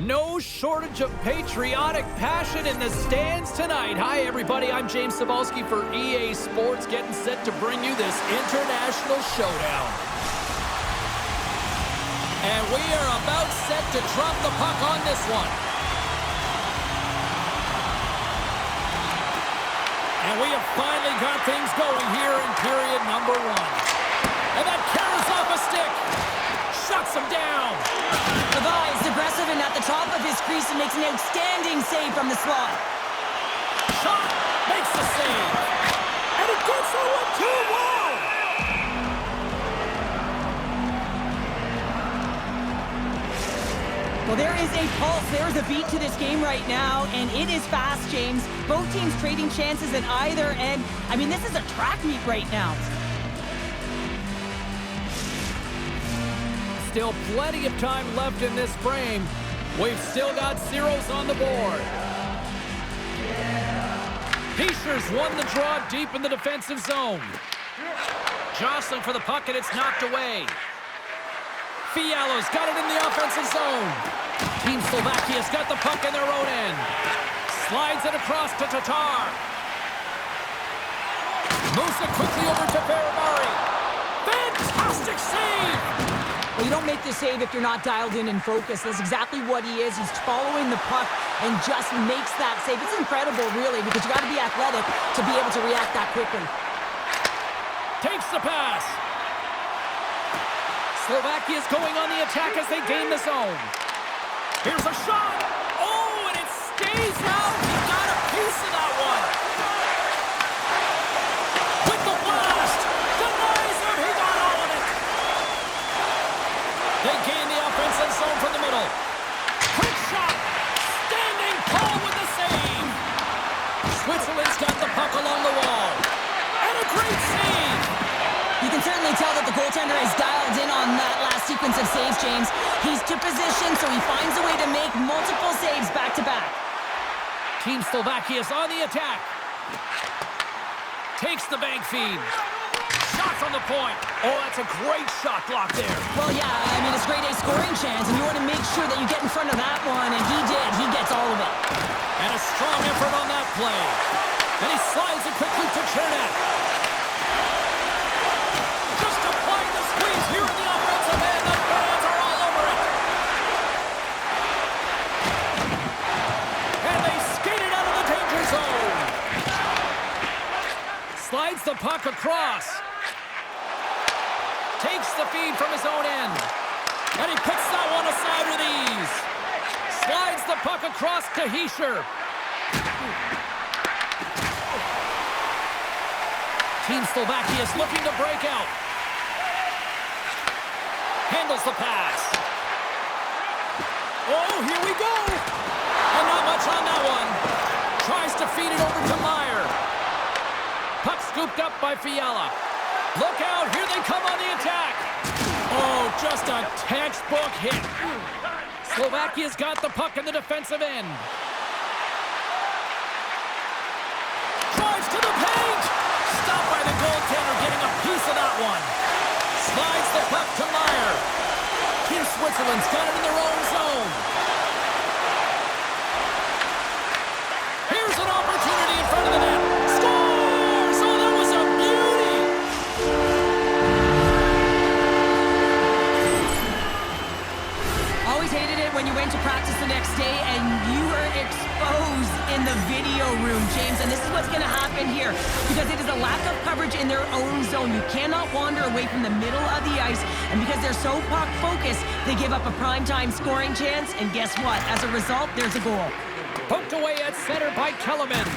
No shortage of patriotic passion in the stands tonight. Hi, everybody. I'm James Cybulski for EA Sports, getting set to bring you this international showdown. And we are about set to drop the puck on this one. And we have finally got things going here in period number one. And that carries off a stick. Shuts him down. Levi is aggressive and at the top of his crease and makes an outstanding save from the slot. Shot makes the save. And it gets the 1-2 wall. Well, there is a pulse. There's a beat to this game right now, and it is fast, James. Both teams trading chances at either end. I mean, this is a track meet right now. Still plenty of time left in this frame. We've still got zeros on the board. Peacher's won the draw deep in the defensive zone. Jostling for the puck, and it's knocked away. Fiala's got it in the offensive zone. Team Slovakia's got the puck in their own end. Slides it across to Tatar. Moves it quickly over to Ferrari. Fantastic save! Well, you don't make the save if you're not dialed in and focused. That's exactly what he is. He's following the puck and just makes that save. It's incredible, really, because you got to be athletic to be able to react that quickly. Takes the pass. Slovakia's going on the attack as they gain the zone. Here's a shot. Oh, and it stays out. He got a piece of that one. With the blast. Denies him. He got all of it. They gain the offensive zone from the middle. Quick shot. Standing tall with the save. Switzerland's got the puck along the wall. And a great save. You can certainly tell that the goaltender is dialed in on that last sequence of saves, James. He's to position, so he finds a way to make multiple saves back-to-back. Team Slovakia's on the attack. Takes the bank feed. Shot from the point. Oh, that's a great shot block there. Well, yeah, I mean, it's grade A scoring chance, and you want to make sure that you get in front of that one, and he did. He gets all of it. And a strong effort on that play. And he slides it quickly to Chernak. Just applying the squeeze here in the offensive end. The fans are all over it. And they skate it out of the danger zone. Slides the puck across. Takes the feed from his own end. And he puts that one aside with ease. Slides the puck across to Hischier. Team Slovakia is looking to break out. Handles the pass. Oh, here we go. And not much on that one. Tries to feed it over to Meyer. Puck scooped up by Fiala. Look out, here they come on the attack. Oh, just a textbook hit. Slovakia's got the puck in the defensive end. Drives to the paint. Stopped by the goaltender, getting a piece of that one. Slides the puck to Meyer. Team Switzerland's got it in their own zone. Here's an opportunity in front of the net. Scores! Oh, that was a beauty! Always hated it when you went to practice the next day and you were exposed in the video room, James. And this is what's going to happen here because it is a lack of coverage in their own zone. You cannot wander away from the middle of the ice. And because they're so puck-focused, they give up a primetime scoring chance. And guess what? As a result, there's a goal. Poked away at center by Kellerman.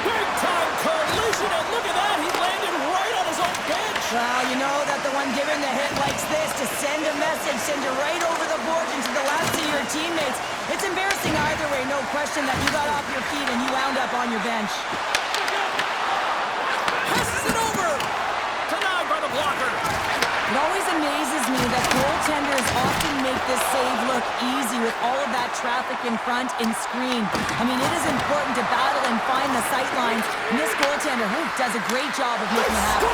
Big-time collision, and look at that. He landed right on his own bench. Well, you know that the one giving the hit likes this to send a message, send it right over the board into the laps of your teammates. It's embarrassing either way, no question that you got off your feet and you wound up on your bench. Passes it over. Denied by the blocker. It always amazes me that goaltenders often make this save look easy with all of that traffic in front and screen. I mean, it is important to battle and find the sight lines, and this goaltender does a great job of making it happen.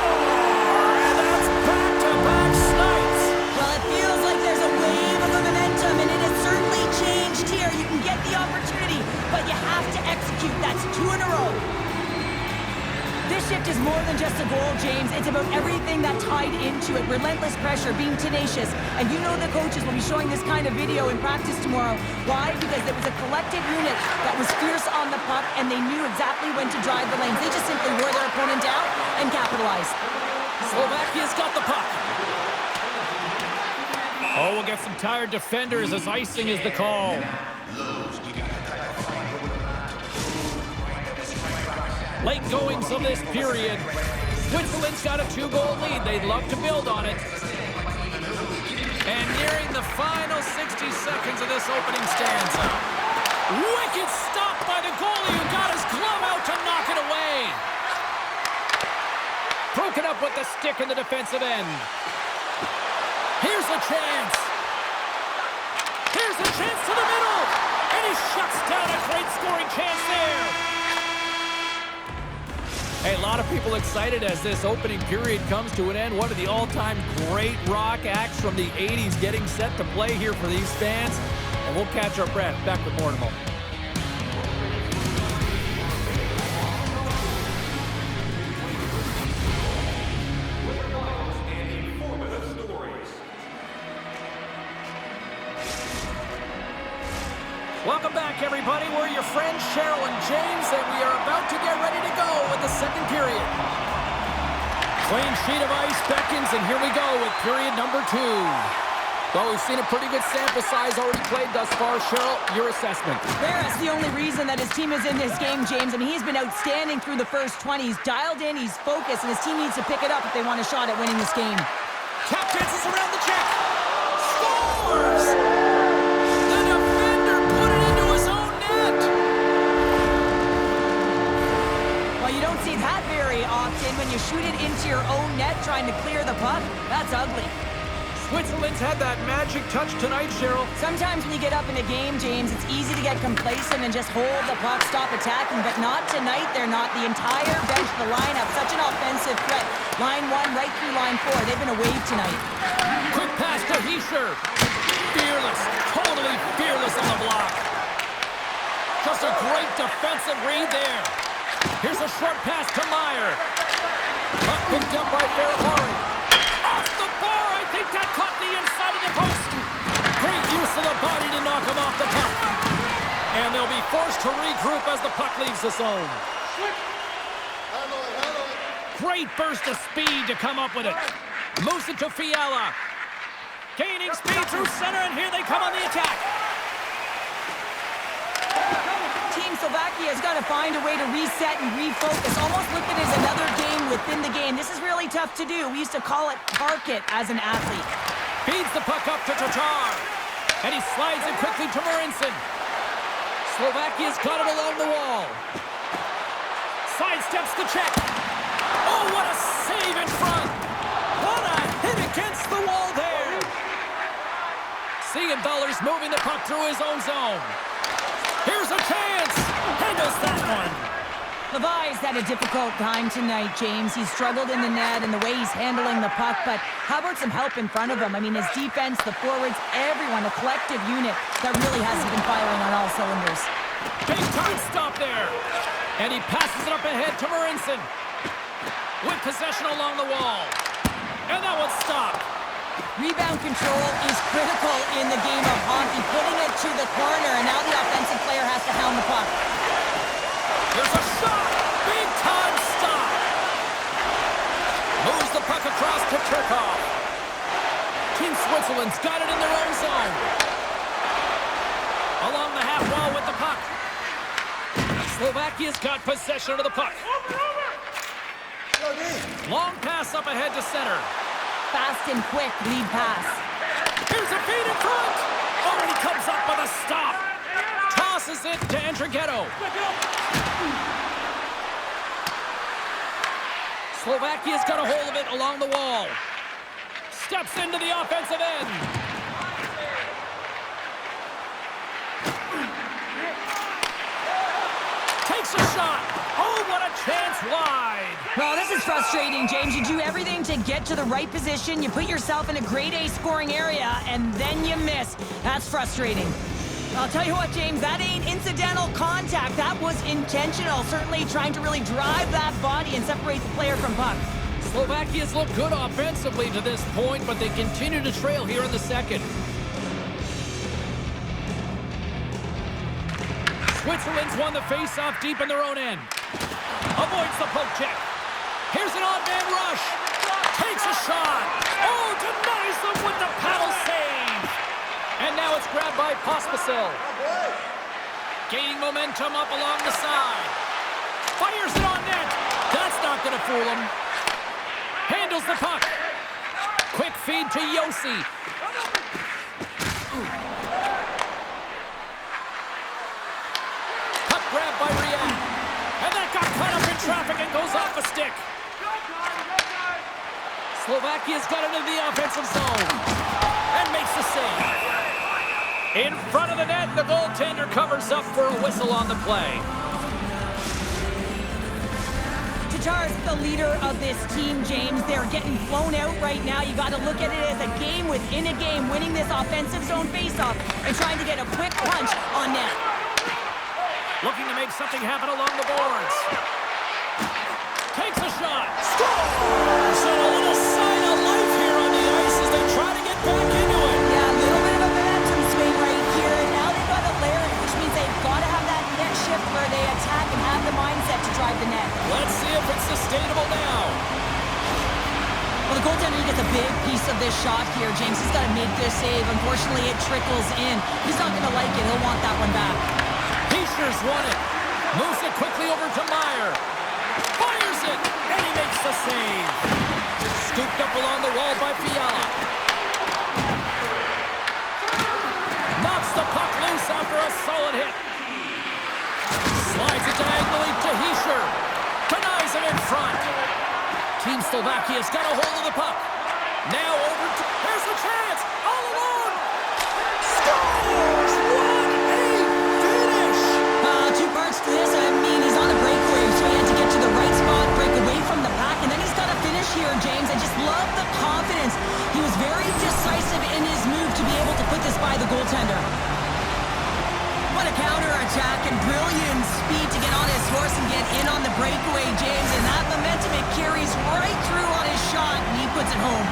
And that's back-to-back snipes. Well, it feels like there's a wave of momentum, and it has certainly changed more than just a goal, James. It's about everything that tied into it. Relentless pressure, being tenacious. And you know the coaches will be showing this kind of video in practice tomorrow. Why? Because there was a collective unit that was fierce on the puck, and they knew exactly when to drive the lanes. They just simply wore their opponent down and capitalized. Slovakia's got the puck. Oh, we'll get some tired defenders as icing is the call. Late goings of this period. Switzerland's got a 2-goal lead. They'd love to build on it. And nearing the final 60 seconds of this opening stanza. Wicked stop by the goalie who got his glove out to knock it away. Broken up with the stick in the defensive end. Here's a chance. Here's a chance to the middle. And he shuts down a great scoring chance there. Hey, a lot of people excited as this opening period comes to an end. One of the all-time great rock acts from the 80s getting set to play here for these fans. And we'll catch our breath. Back with more in a moment. Welcome back, everybody. We're your friends, Cheryl and James, and we are about to get ready to go with the second period. Clean sheet of ice beckons, and here we go with period number 2. Well, we've seen a pretty good sample size already played thus far. Cheryl, your assessment. That's the only reason that his team is in this game, James. I mean, he's been outstanding through the first 20. He's dialed in, he's focused, and his team needs to pick it up if they want a shot at winning this game. Tap dances around the check. Scores! You don't see that very often when you shoot it into your own net trying to clear the puck. That's ugly. Switzerland's had that magic touch tonight, Cheryl. Sometimes when you get up in a game, James, it's easy to get complacent and just hold the puck, stop attacking, but not tonight. They're not. The entire bench, the lineup, such an offensive threat. Line 1 right through line 4. They've been a wave tonight. Quick pass to Hischer. Fearless, totally fearless on the block. Just a great defensive read there. Here's a short pass to Meyer. Puck picked up by Ferrari. Off the bar, I think that caught the inside of the post. Great use of the body to knock him off the puck. And they'll be forced to regroup as the puck leaves the zone. Great burst of speed to come up with it. Moves it to Fiala. Gaining speed through center, and here they come on the attack. Team Slovakia has got to find a way to reset and refocus. Almost look at it as another game within the game. This is really tough to do. We used to call it park it as an athlete. Feeds the puck up to Tatar. And he slides it quickly to Marincin. Slovakia's got it along the wall. Sidesteps the check. Oh, what a save in front. What a hit against the wall there. Siegenthaler's moving the puck through his own zone. Here's a chance! Handles that one! Levi's had a difficult time tonight, James. He's struggled in the net and the way he's handling the puck, but how about some help in front of him? I mean, his defense, the forwards, everyone, a collective unit that really hasn't been firing on all cylinders. Big time stop there! And he passes it up ahead to Marincin. With possession along the wall. And that one's stopped. Rebound control is critical in the game of hockey, putting it to the corner, and now the offensive player has to hound the puck. There's a shot! Big time stop! Moves the puck across to Turkov. Team Switzerland's got it in their own zone. Along the half wall with the puck. Slovakia's got possession of the puck. Long pass up ahead to center. Fast and quick lead pass. Here's a feed in front. Oh, and he comes up with a stop. Tosses it to Andrighetto. Slovakia's got a hold of it along the wall. Steps into the offensive end. Takes a shot. Oh, what a chance wide. Well, this is frustrating, James. You do everything to get to the right position. You put yourself in a grade A scoring area, and then you miss. That's frustrating. I'll tell you what, James, that ain't incidental contact. That was intentional. Certainly trying to really drive that body and separate the player from puck. Slovakia's looked good offensively to this point, but they continue to trail here in the second. Switzerland's won the face-off deep in their own end. Avoids the poke check. Here's an odd-man rush. Takes a shot. Oh, denies them with the paddle save. And now it's grabbed by Pospisil. Gaining momentum up along the side. Fires it on net. That's not going to fool him. Handles the puck. Quick feed to Yossi. Puck grabbed by Riad. And that got caught up in traffic and goes off a stick. Slovakia's got it into the offensive zone. And makes the save. In front of the net, the goaltender covers up for a whistle on the play. Tatar's the leader of this team, James. They're getting blown out right now. You got to look at it as a game within a game, winning this offensive zone faceoff and trying to get a quick punch on net. Looking to make something happen along the boards. Takes a shot. Scores! And a little sign of life here on the ice as they try to get back into it. Yeah, a little bit of a momentum swing right here. And now they've got to layer it, which means they've got to have that net shift where they attack and have the mindset to drive the net. Let's see if it's sustainable now. Well, the goaltender gets a big piece of this shot here, James. He's got to make this save. Unfortunately, it trickles in. He's not going to like it. He'll want that one back. Heischer's won it. Moves it quickly over to Meyer. Fires it, and he makes the save. Scooped up along the wall by Fiala. Knocks the puck loose after a solid hit. Slides it diagonally to Hischer. Denies it in front. Team Slovakia's got a hold of the puck. Now over to... Here's the chance! All alone! Scores! What a finish! Two parts to this. I mean, he's on a breakaway, so he had to get to the right spot, break away from the pack, and then he's got to finish here, James. I just love the confidence. He was very decisive in his move to be able to put this by the goaltender. What a counter-attack and brilliant speed to get on his horse and get in on the breakaway, James. And that momentum, it carries right through on his shot, and he puts it home.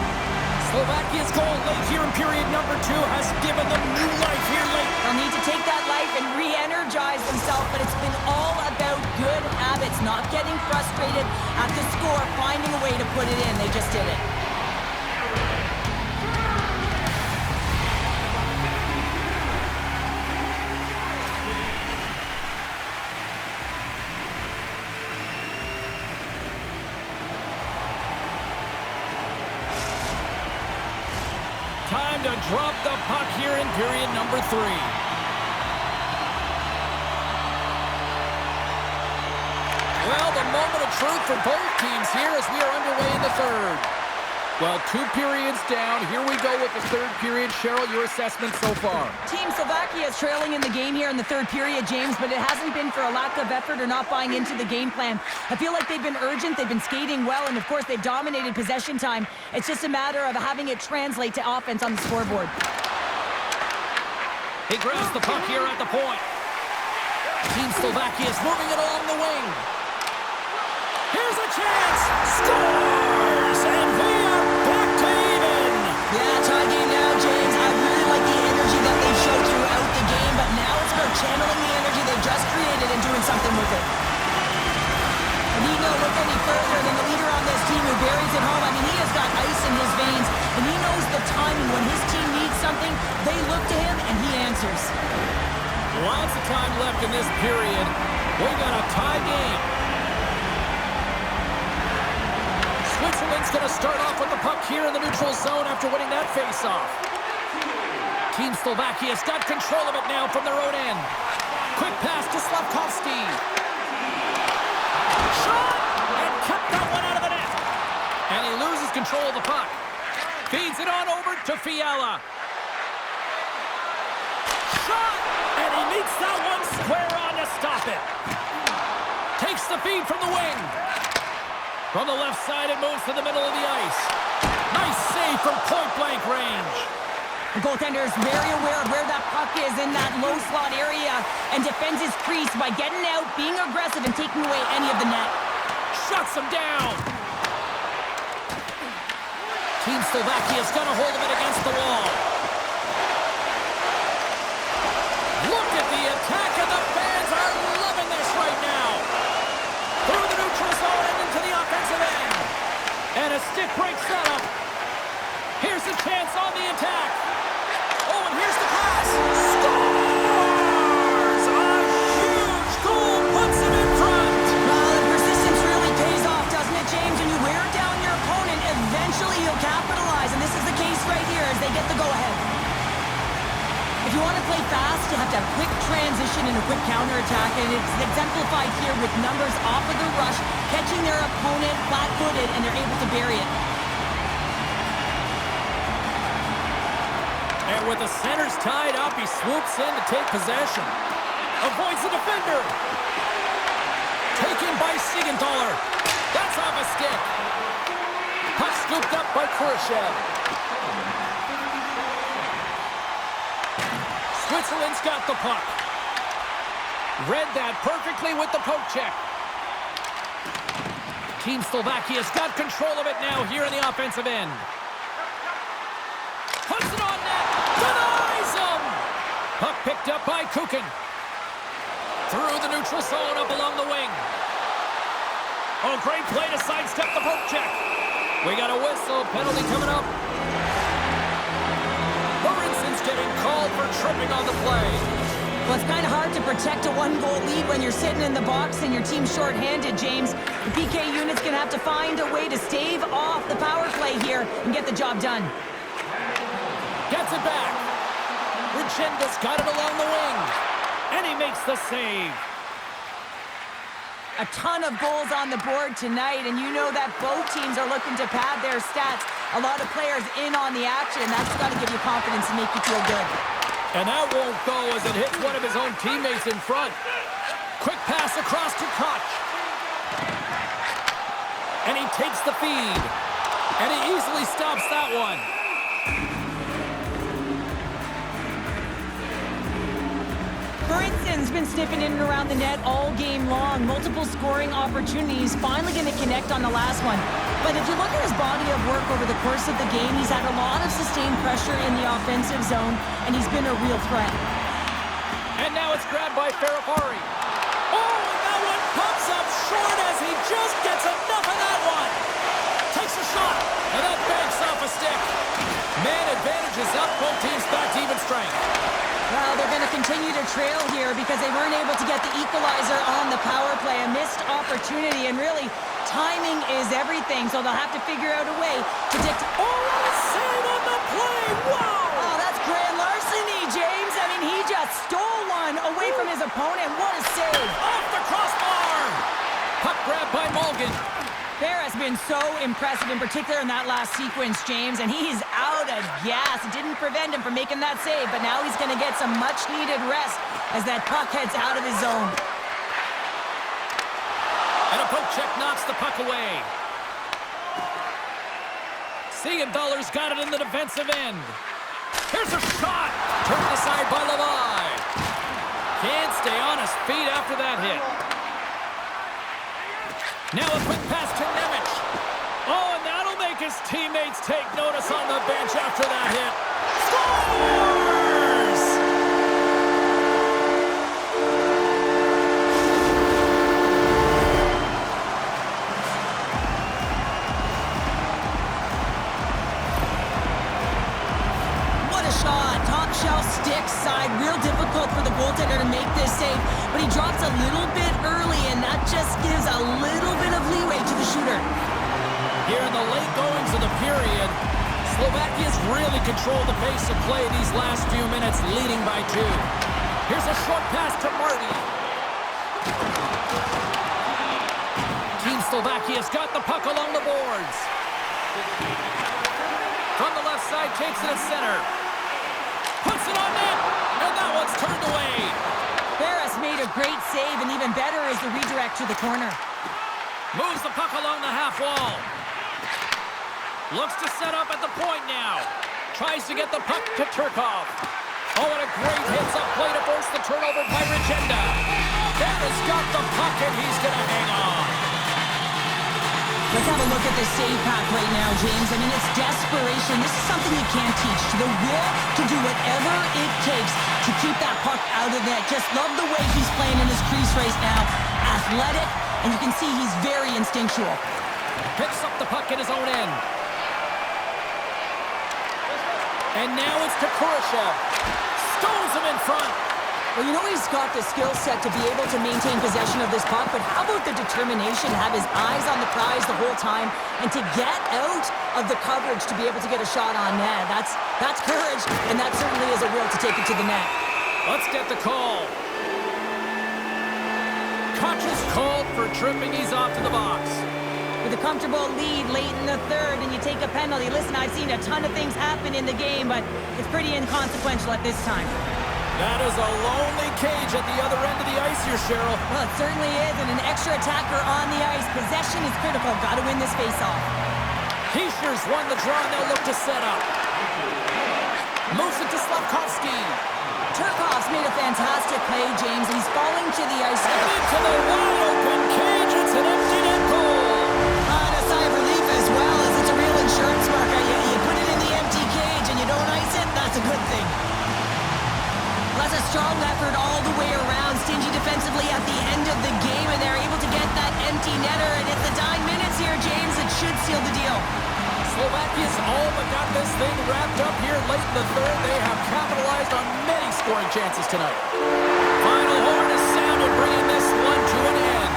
Slovakia's goal late here in period number 2 has given them new life here late. They'll need to take that life and re-energize themselves, but it's been all about good habits, not getting frustrated at the score, finding a way to put it in. They just did it. Time to drop the puck here in period number 3. Well, the moment of truth for both teams here as we are underway in the third. Well, 2 periods down. Here we go with the third period. Cheryl, your assessment so far? Team Slovakia is trailing in the game here in the third period, James, but it hasn't been for a lack of effort or not buying into the game plan. I feel like they've been urgent, they've been skating well, and of course they've dominated possession time. It's just a matter of having it translate to offense on the scoreboard. He grabs the puck here at the point. Team Slovakia is moving it along the wing. Here's a chance! Scores! And we are back to even! Yeah, tie game now, James. I really like the energy that they showed throughout the game, but now it's about channeling the energy they've just created and doing something with it. And he don't look any further than the leader on this team who buries it home. I mean, he has got ice in his veins, and he knows the timing. When his team needs something, they look to him, and he answers. Lots of time left in this period. We got a tie game. Switzerland's going to start off with the puck here in the neutral zone after winning that face-off. Team Slovakia's got control of it now from their own end. Quick pass to Slavkovsky. Shot! And kept that one out of the net. And he loses control of the puck. Feeds it on over to Fiala. Shot! And he meets that one square on to stop it. Takes the feed from the wing. From the left side, it moves to the middle of the ice. Nice save from point-blank range. The goaltender is very aware of where that puck is in that low slot area and defends his crease by getting out, being aggressive, and taking away any of the net. Shuts him down. Team Slovakia's got a hold of it against the wall. Look at the attack, and the fans are loving this right now. Through the neutral zone and into the offensive end. And a stick break setup. Here's a chance on the attack. Oh, and here's the pass. Scores! A huge goal puts him in front. Well, the persistence really pays off, doesn't it, James? When you wear down your opponent, eventually you'll capitalize, and this is the case right here as they get the go-ahead. If you want to play fast, you have to have quick transition and a quick counterattack, and it's exemplified here with numbers off of the rush, catching their opponent flat-footed, and they're able to bury it. And with the centers tied up, he swoops in to take possession. Avoids the defender. Taken by Siegenthaler. That's off a stick. Puck scooped up by Khrushchev. Switzerland's got the puck. Read that perfectly with the poke check. Team Slovakia's got control of it now here in the offensive end. Puts it on net. Denies him. Puck picked up by Kukin. Through the neutral zone up along the wing. Oh, great play to sidestep the poke check. We got a whistle. Penalty coming up. Burinson's getting called for tripping on the play. Well, it's kind of hard to protect a one-goal lead when you're sitting in the box and your team's shorthanded, James. The PK unit's going to have to find a way to stave off the power play here and get the job done. Gets it back. Richenda's got it along the wing. And he makes the save. A ton of goals on the board tonight, and you know that both teams are looking to pad their stats. A lot of players in on the action. That's got to give you confidence and make you feel good. And that won't go as it hits one of his own teammates in front. Quick pass across to Koch. And he takes the feed. And he easily stops that one. Burinson's been sniffing in and around the net all game long. Multiple scoring opportunities. Finally going to connect on the last one. But if you look at his body of work over the course of the game, he's had a lot of sustained pressure in the offensive zone, and he's been a real threat. And now it's grabbed by Ferrapari. Oh, and that one pops up short as he just gets enough of that one. Takes a shot, and that banks off a stick. Man advantages up, both teams back to even strength. Well, they're going to continue to trail here because they weren't able to get the equalizer on the power play. A missed opportunity, and really, timing is everything, so they'll have to figure out a way to dictate. Oh, what a save on the play! Wow! Oh, that's grand larceny, James. I mean, he just stole one away from his opponent. What a save! Off the crossbar! Puck grabbed by Malgin. Bear has been so impressive, in particular in that last sequence, James, and he's out of gas. It didn't prevent him from making that save, but now he's going to get some much-needed rest as that puck heads out of his zone. And a poke check knocks the puck away. Siegenthaler's got it in the defensive end. Here's a shot! Turned aside by Levi. Can't stay on his feet after that hit. Now a quick pass to Nemec. Oh, and that'll make his teammates take notice on the bench after that hit. Scores! What a shot. Top shelf stick side. Real difficult for the goaltender to make this save, but he drops a little bit early, and that just gives a little bit of leeway to the shooter. Here in the late goings of the period, Slovakia's really controlled the pace of play these last few minutes, leading by 2. Here's a short pass to Marty. Team Slovakia's got the puck along the boards. From the left side, takes it at center. Puts it on net, and that one's turned away. Barras made a great save, and even better is the redirect to the corner. Moves the puck along the half wall. Looks to set up at the point now. Tries to get the puck to Turkov. Oh, and a great hits up play to force the turnover by Regenda. That has got the puck, and he's going to hang on. Let's have a look at the save pack right now, James. I mean, it's desperation. This is something you can't teach. The will to do whatever it takes to keep that puck out of net. Just love the way he's playing in his crease race now. Athletic, and you can see he's very instinctual. Picks up the puck in his own end. And now it's to Kurashev. Stones him in front. Well, you know he's got the skill set to be able to maintain possession of this puck, but how about the determination to have his eyes on the prize the whole time and to get out of the coverage to be able to get a shot on net? That's courage, and that certainly is a will to take it to the net. Let's get the call. Koch is called for tripping. He's off to the box. With a comfortable lead late in the third, and you take a penalty. Listen, I've seen a ton of things happen in the game, but it's pretty inconsequential at this time. That is a lonely cage at the other end of the ice here, Cheryl. Well, it certainly is, and an extra attacker on the ice. Possession is critical. Got to win this face-off. Heischer's won the draw, and they'll look to set up. Moves it to Slavkovsky. Turkov's made a fantastic play, James, and he's falling to the ice. And into the wide-open cage. It's an empty net goal. And a sigh of relief as well, as it's a real insurance marker. You put it in the empty cage and you don't ice it, that's a good thing. That's a strong effort all the way around. Stingy defensively at the end of the game, and they're able to get that empty netter. And it's the dying minutes here, James. It should seal the deal. Slovakia's all but got this thing wrapped up here late in the third. They have capitalized on many scoring chances tonight. Final horn is sounded, bringing this one to an end.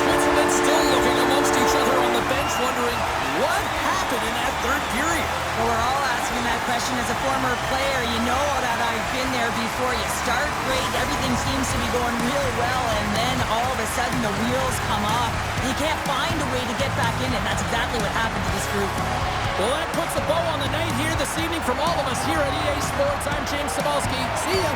Switzerland still looking amongst each other on the bench, wondering what happened in that third period. Well, we're all asking that question as a former player. You know that I've been there before. You start great, everything seems to be going real well, and then all of a sudden the wheels come off. You can't find a way to get back in it. That's exactly what happened to this group. Well, that puts a bow on the night here this evening. From all of us here at EA Sports, I'm James Cybulski. See ya.